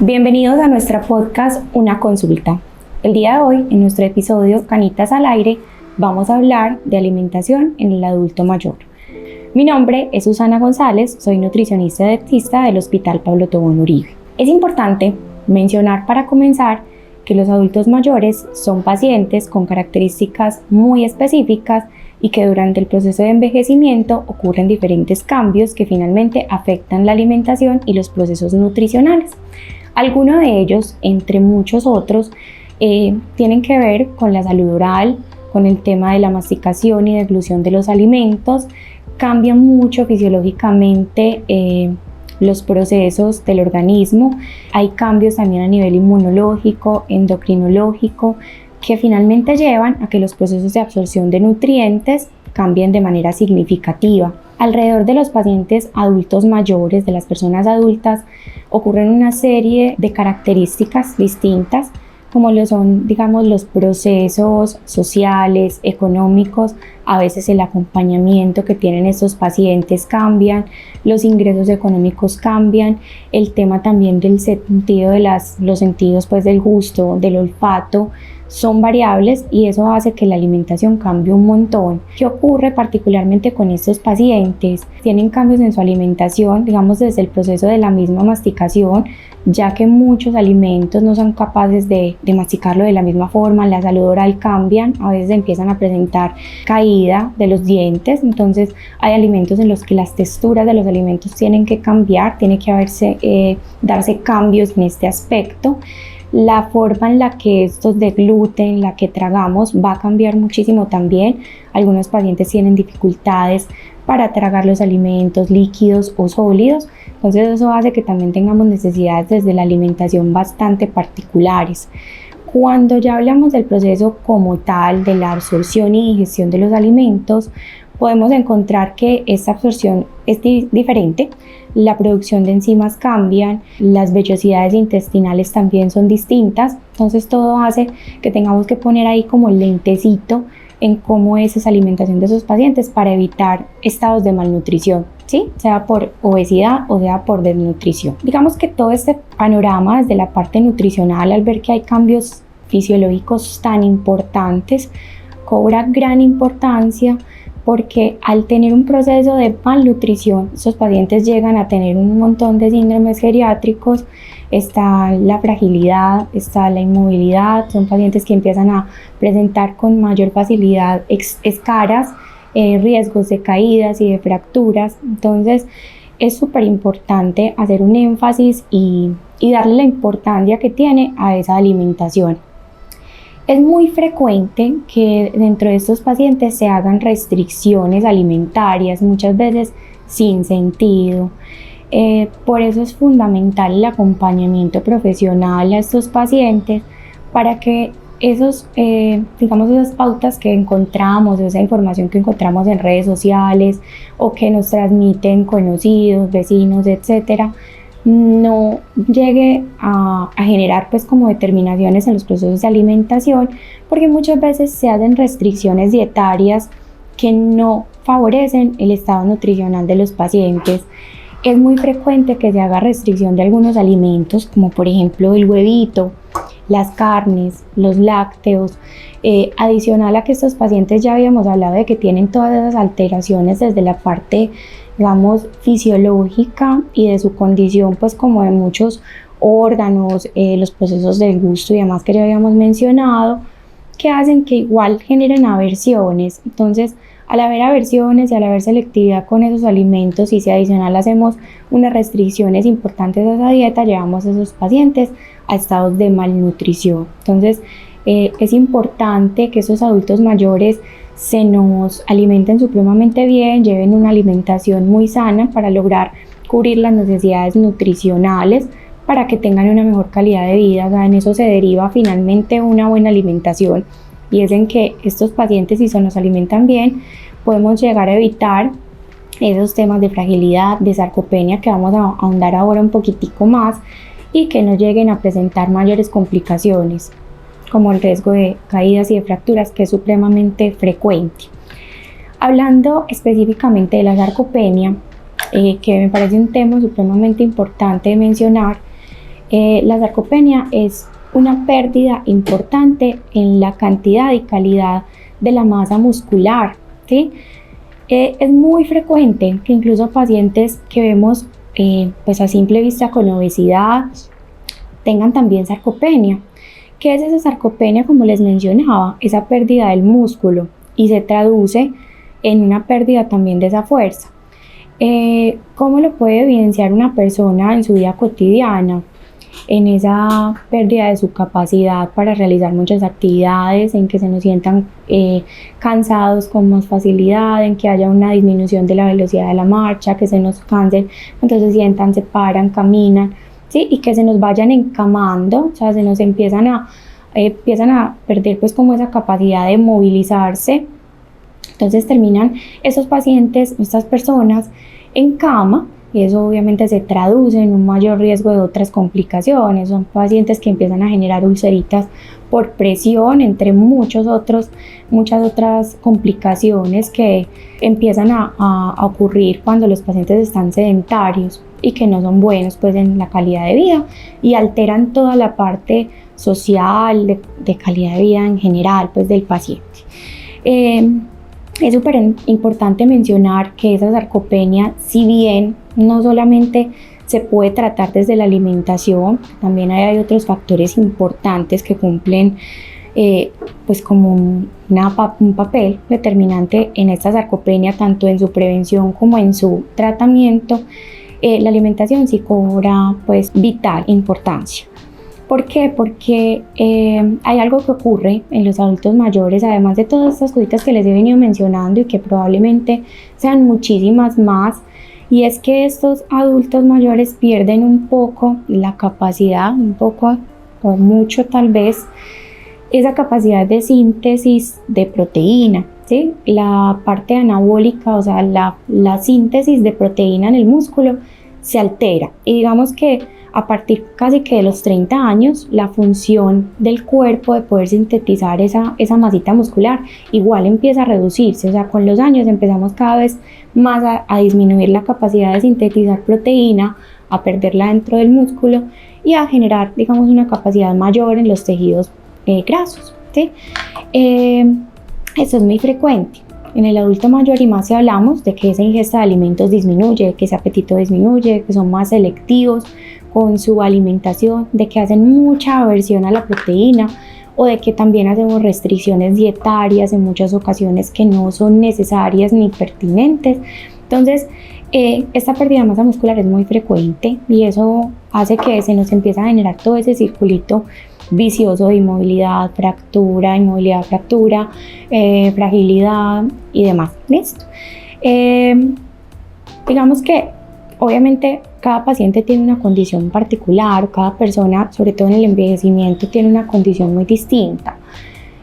Bienvenidos a nuestra podcast Una Consulta. El día de hoy, en nuestro episodio Canitas al Aire, vamos a hablar de alimentación en el adulto mayor. Mi nombre es Susana González, soy nutricionista y dietista del Hospital Pablo Tobón Uribe. Es importante mencionar para comenzar que los adultos mayores son pacientes con características muy específicas y que durante el proceso de envejecimiento ocurren diferentes cambios que finalmente afectan la alimentación y los procesos nutricionales. Algunos de ellos, entre muchos otros, tienen que ver con la salud oral, con el tema de la masticación y deglución de los alimentos. Cambian mucho fisiológicamente los procesos del organismo. Hay cambios también a nivel inmunológico, endocrinológico, que finalmente llevan a que los procesos de absorción de nutrientes cambien de manera significativa. Alrededor de los pacientes adultos mayores, de las personas adultas, ocurren una serie de características distintas, como lo son, los procesos sociales, económicos. A veces el acompañamiento que tienen estos pacientes cambian, los ingresos económicos cambian, el tema también del sentido de los sentidos, del gusto, del olfato, son variables y eso hace que la alimentación cambie un montón. ¿Qué ocurre particularmente con estos pacientes? Tienen cambios en su alimentación, desde el proceso de la misma masticación, ya que muchos alimentos no son capaces de masticarlo de la misma forma, la salud oral cambian, a veces empiezan a presentar caída de los dientes, entonces hay alimentos en los que las texturas de los alimentos tienen que cambiar, tiene que darse cambios en este aspecto. La forma en la que estos degluten, la que tragamos, va a cambiar muchísimo también. Algunos pacientes tienen dificultades para tragar los alimentos líquidos o sólidos, entonces eso hace que también tengamos necesidades desde la alimentación bastante particulares. Cuando ya hablamos del proceso como tal, de la absorción y digestión de los alimentos, podemos encontrar que esta absorción es diferente, la producción de enzimas cambian, las vellosidades intestinales también son distintas, entonces todo hace que tengamos que poner ahí como el lentecito en cómo es esa alimentación de esos pacientes para evitar estados de malnutrición, ¿sí? Sea por obesidad o sea por desnutrición. Digamos que todo este panorama desde la parte nutricional, al ver que hay cambios fisiológicos tan importantes, cobra gran importancia porque al tener un proceso de malnutrición, esos pacientes llegan a tener un montón de síndromes geriátricos, está la fragilidad, está la inmovilidad, son pacientes que empiezan a presentar con mayor facilidad escaras, riesgos de caídas y de fracturas. Entonces es súper importante hacer un énfasis y darle la importancia que tiene a esa alimentación. Es muy frecuente que dentro de estos pacientes se hagan restricciones alimentarias, muchas veces sin sentido. Por eso es fundamental el acompañamiento profesional a estos pacientes para que esas pautas que encontramos, esa información que encontramos en redes sociales o que nos transmiten conocidos, vecinos, etcétera, no llegue a generar como determinaciones en los procesos de alimentación, porque muchas veces se hacen restricciones dietarias que no favorecen el estado nutricional de los pacientes. Es muy frecuente que se haga restricción de algunos alimentos, como por ejemplo el huevito, las carnes, los lácteos, adicional a que estos pacientes ya habíamos hablado de que tienen todas esas alteraciones desde la parte fisiológica y de su condición, como de muchos órganos, los procesos del gusto y demás que ya habíamos mencionado, que hacen que igual generen aversiones. Entonces, al haber aversiones y al haber selectividad con esos alimentos y si adicional hacemos unas restricciones importantes a esa dieta, llevamos a esos pacientes a estados de malnutrición. Entonces, es importante que esos adultos mayores se nos alimenten supremamente bien, lleven una alimentación muy sana para lograr cubrir las necesidades nutricionales, para que tengan una mejor calidad de vida. En eso se deriva finalmente una buena alimentación, y es en que estos pacientes, si se nos alimentan bien, podemos llegar a evitar esos temas de fragilidad, de sarcopenia, que vamos a ahondar ahora un poquitico más, y que no lleguen a presentar mayores complicaciones como el riesgo de caídas y de fracturas, que es supremamente frecuente. Hablando específicamente de la sarcopenia, que me parece un tema supremamente importante de mencionar, La sarcopenia es una pérdida importante en la cantidad y calidad de la masa muscular, ¿sí? Es muy frecuente que incluso pacientes que vemos pues a simple vista con obesidad tengan también sarcopenia. ¿Qué es esa sarcopenia? Como les mencionaba, esa pérdida del músculo y se traduce en una pérdida también de esa fuerza. ¿Cómo lo puede evidenciar una persona en su vida cotidiana? En esa pérdida de su capacidad para realizar muchas actividades, en que se nos sientan cansados con más facilidad, en que haya una disminución de la velocidad de la marcha, que se nos cansen, entonces se sientan, se paran, caminan, ¿sí? Y que se nos vayan encamando, o sea, se nos empiezan a perder pues como esa capacidad de movilizarse. Entonces terminan esos pacientes, estas personas en cama, y eso obviamente se traduce en un mayor riesgo de otras complicaciones. Son pacientes que empiezan a generar ulceritas por presión, entre muchas otras complicaciones que empiezan a ocurrir cuando los pacientes están sedentarios y que no son buenos pues en la calidad de vida y alteran toda la parte social, de calidad de vida en general pues del paciente. Es súper importante mencionar que esa sarcopenia, si bien no solamente se puede tratar desde la alimentación, también hay otros factores importantes que cumplen pues como un papel determinante en esta sarcopenia, tanto en su prevención como en su tratamiento. La alimentación sí cobra pues vital importancia. ¿Por qué? Porque hay algo que ocurre en los adultos mayores, además de todas estas cositas que les he venido mencionando y que probablemente sean muchísimas más, y es que estos adultos mayores pierden un poco la capacidad, un poco o mucho tal vez, esa capacidad de síntesis de proteína, ¿sí? La parte anabólica, o sea, la síntesis de proteína en el músculo se altera, y digamos que a partir casi que de los 30 años, la función del cuerpo de poder sintetizar esa masita muscular igual empieza a reducirse. O sea, con los años empezamos cada vez más a disminuir la capacidad de sintetizar proteína, a perderla dentro del músculo y a generar, digamos, una capacidad mayor en los tejidos grasos, ¿sí? Esto es muy frecuente en el adulto mayor, y más si hablamos de que esa ingesta de alimentos disminuye, que ese apetito disminuye, que son más selectivos con su alimentación, de que hacen mucha aversión a la proteína, o de que también hacemos restricciones dietarias en muchas ocasiones que no son necesarias ni pertinentes. Entonces, esta pérdida de masa muscular es muy frecuente y eso hace que se nos empiece a generar todo ese circulito vicioso de inmovilidad, fractura, fragilidad y demás. ¿Listo? Digamos que obviamente cada paciente tiene una condición particular, cada persona, sobre todo en el envejecimiento, tiene una condición muy distinta.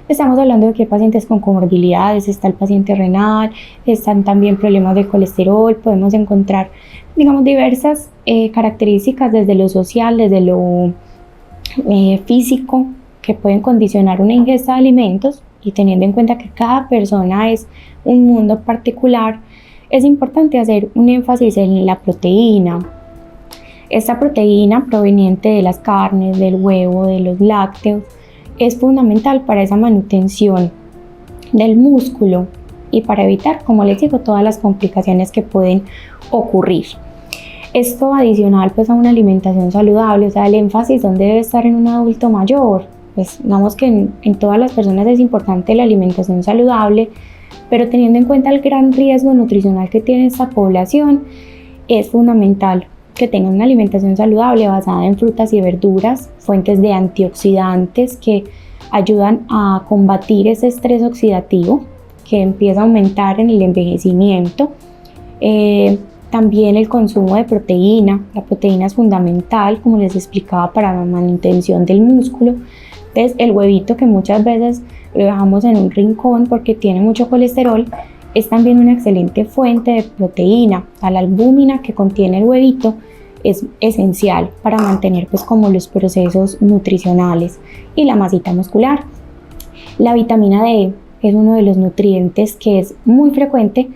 Estamos hablando de que hay pacientes con comorbilidades, está el paciente renal, están también problemas de colesterol, podemos encontrar, digamos, diversas características desde lo social, desde lo físico, que pueden condicionar una ingesta de alimentos, y teniendo en cuenta que cada persona es un mundo particular, es importante hacer un énfasis en la proteína. Esta proteína proveniente de las carnes, del huevo, de los lácteos, es fundamental para esa manutención del músculo y para evitar, como les digo, todas las complicaciones que pueden ocurrir. Esto adicional pues a una alimentación saludable, o sea, el énfasis donde debe estar en un adulto mayor. Pues digamos que en todas las personas es importante la alimentación saludable, pero teniendo en cuenta el gran riesgo nutricional que tiene esta población, es fundamental que tengan una alimentación saludable basada en frutas y verduras, fuentes de antioxidantes que ayudan a combatir ese estrés oxidativo que empieza a aumentar en el envejecimiento. También el consumo de proteína. La proteína es fundamental, como les explicaba, para la manutención del músculo. Entonces, el huevito, que muchas veces lo dejamos en un rincón porque tiene mucho colesterol, es también una excelente fuente de proteína. La albúmina que contiene el huevito es esencial para mantener pues como los procesos nutricionales y la masita muscular. La vitamina D es uno de los nutrientes que es muy frecuente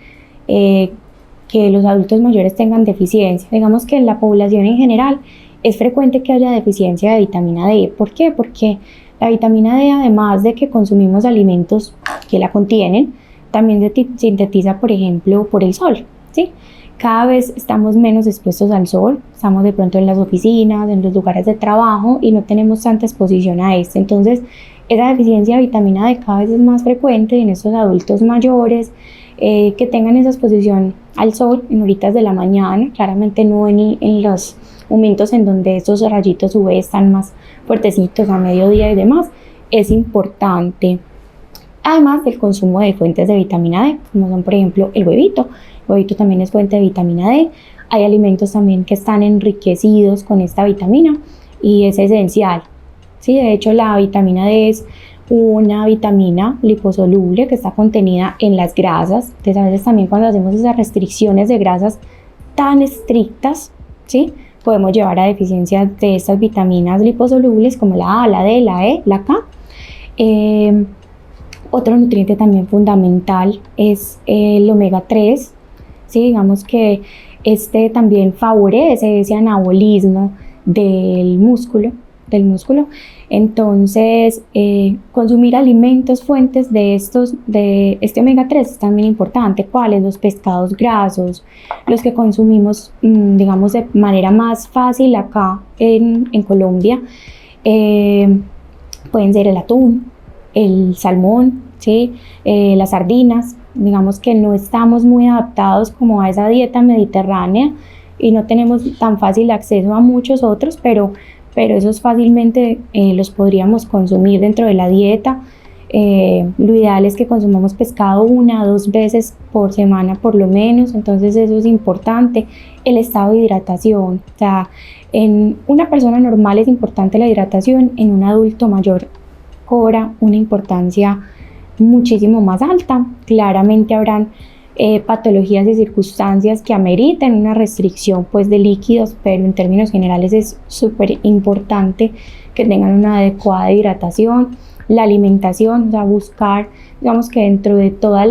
que los adultos mayores tengan deficiencia. Digamos que en la población en general es frecuente que haya deficiencia de vitamina D. ¿Por qué? Porque la vitamina D, además de que consumimos alimentos que la contienen, también se sintetiza, por ejemplo, por el sol, ¿sí? Cada vez estamos menos expuestos al sol, estamos de pronto en las oficinas, en los lugares de trabajo y no tenemos tanta exposición a esto. Entonces, esa deficiencia de vitamina D cada vez es más frecuente en estos adultos mayores que tengan esa exposición al sol en horitas de la mañana, claramente no en los momentos en donde estos rayitos UV están más fuertecitos a mediodía y demás. Es importante, además del consumo de fuentes de vitamina D, como son por ejemplo el huevito. El huevito también es fuente de vitamina D. Hay alimentos también que están enriquecidos con esta vitamina y es esencial. Sí, de hecho la vitamina D es una vitamina liposoluble que está contenida en las grasas. Entonces a veces también cuando hacemos esas restricciones de grasas tan estrictas, ¿sí?, podemos llevar a deficiencias de estas vitaminas liposolubles como la A, la D, la E, la K. Otro nutriente también fundamental es el omega 3. ¿Sí? Digamos que este también favorece ese anabolismo del músculo. Entonces, consumir alimentos fuentes de este omega 3 es también importante. ¿Cuáles? Los pescados grasos, los que consumimos, digamos, de manera más fácil acá en Colombia, pueden ser el atún, el salmón, ¿sí? Las sardinas. Digamos que no estamos muy adaptados como a esa dieta mediterránea y no tenemos tan fácil acceso a muchos otros, pero esos fácilmente los podríamos consumir dentro de la dieta. Lo ideal es que consumamos pescado 1 o 2 veces por semana por lo menos, entonces eso es importante. El estado de hidratación, o sea, en una persona normal es importante la hidratación, en un adulto mayor cobra una importancia muchísimo más alta. Claramente habrán patologías y circunstancias que ameriten una restricción pues de líquidos, pero en términos generales es súper importante que tengan una adecuada hidratación. La alimentación, o sea, buscar, digamos que dentro de todas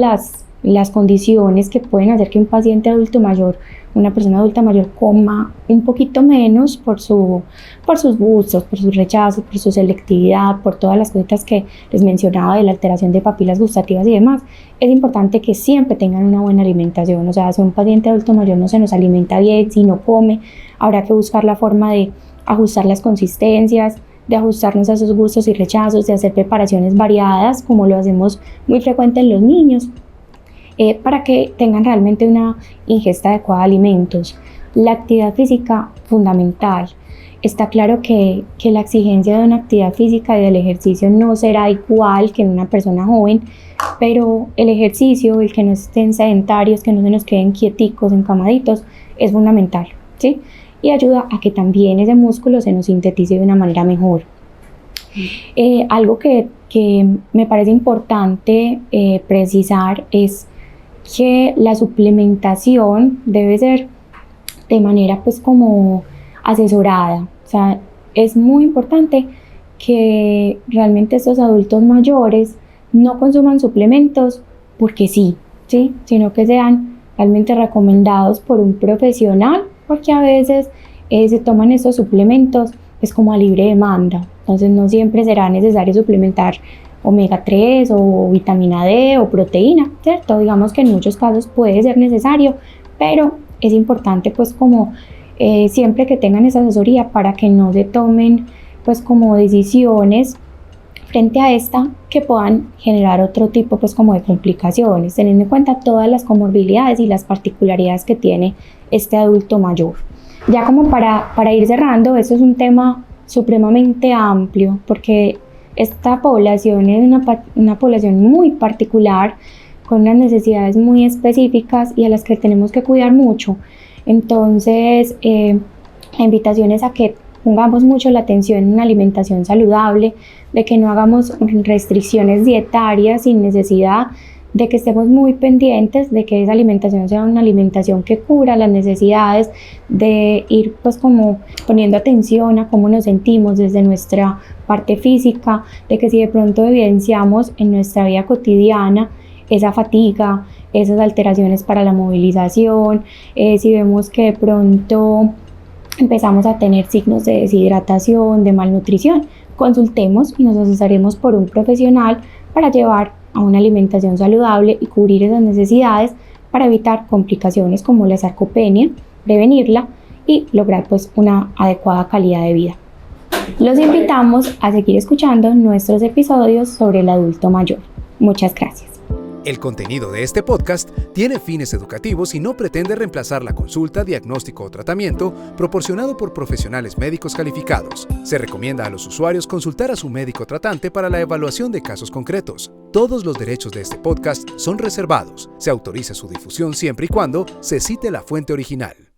las condiciones que pueden hacer que un paciente adulto mayor, una persona adulta mayor coma un poquito menos por sus gustos, por sus rechazos, por su selectividad, por todas las cositas que les mencionaba de la alteración de papilas gustativas y demás. Es importante que siempre tengan una buena alimentación. O sea, si un paciente adulto mayor no se nos alimenta bien, si no come, habrá que buscar la forma de ajustar las consistencias, de ajustarnos a sus gustos y rechazos, de hacer preparaciones variadas, como lo hacemos muy frecuente en los niños, para que tengan realmente una ingesta adecuada de alimentos. La actividad física, fundamental. Está claro que la exigencia de una actividad física y del ejercicio no será igual que en una persona joven, pero el ejercicio, el que no estén sedentarios, que no se nos queden quieticos, encamaditos, es fundamental, ¿sí? Y ayuda a que también ese músculo se nos sintetice de una manera mejor. Algo que me parece importante precisar es que la suplementación debe ser de manera pues como asesorada. O sea, es muy importante que realmente estos adultos mayores no consuman suplementos porque sí, sino que sean realmente recomendados por un profesional, porque a veces se toman estos suplementos pues como a libre demanda. Entonces no siempre será necesario suplementar omega 3 o vitamina D o proteína, ¿cierto? Digamos que en muchos casos puede ser necesario, pero es importante pues como siempre que tengan esa asesoría para que no se tomen pues como decisiones frente a esta que puedan generar otro tipo pues como de complicaciones, teniendo en cuenta todas las comorbilidades y las particularidades que tiene este adulto mayor. Ya como para ir cerrando, esto es un tema supremamente amplio porque esta población es una población muy particular, con unas necesidades muy específicas y a las que tenemos que cuidar mucho. Entonces, la invitación es a que pongamos mucho la atención en una alimentación saludable, de que no hagamos restricciones dietarias sin necesidad, de que estemos muy pendientes de que esa alimentación sea una alimentación que cubra las necesidades, de ir pues como poniendo atención a cómo nos sentimos desde nuestra parte física, de que si de pronto evidenciamos en nuestra vida cotidiana esa fatiga, esas alteraciones para la movilización, si vemos que de pronto empezamos a tener signos de deshidratación, de malnutrición, consultemos y nos asesoremos por un profesional para llevar a una alimentación saludable y cubrir esas necesidades para evitar complicaciones como la sarcopenia, prevenirla y lograr pues una adecuada calidad de vida. Los invitamos a seguir escuchando nuestros episodios sobre el adulto mayor. Muchas gracias. El contenido de este podcast tiene fines educativos y no pretende reemplazar la consulta, diagnóstico o tratamiento proporcionado por profesionales médicos calificados. Se recomienda a los usuarios consultar a su médico tratante para la evaluación de casos concretos. Todos los derechos de este podcast son reservados. Se autoriza su difusión siempre y cuando se cite la fuente original.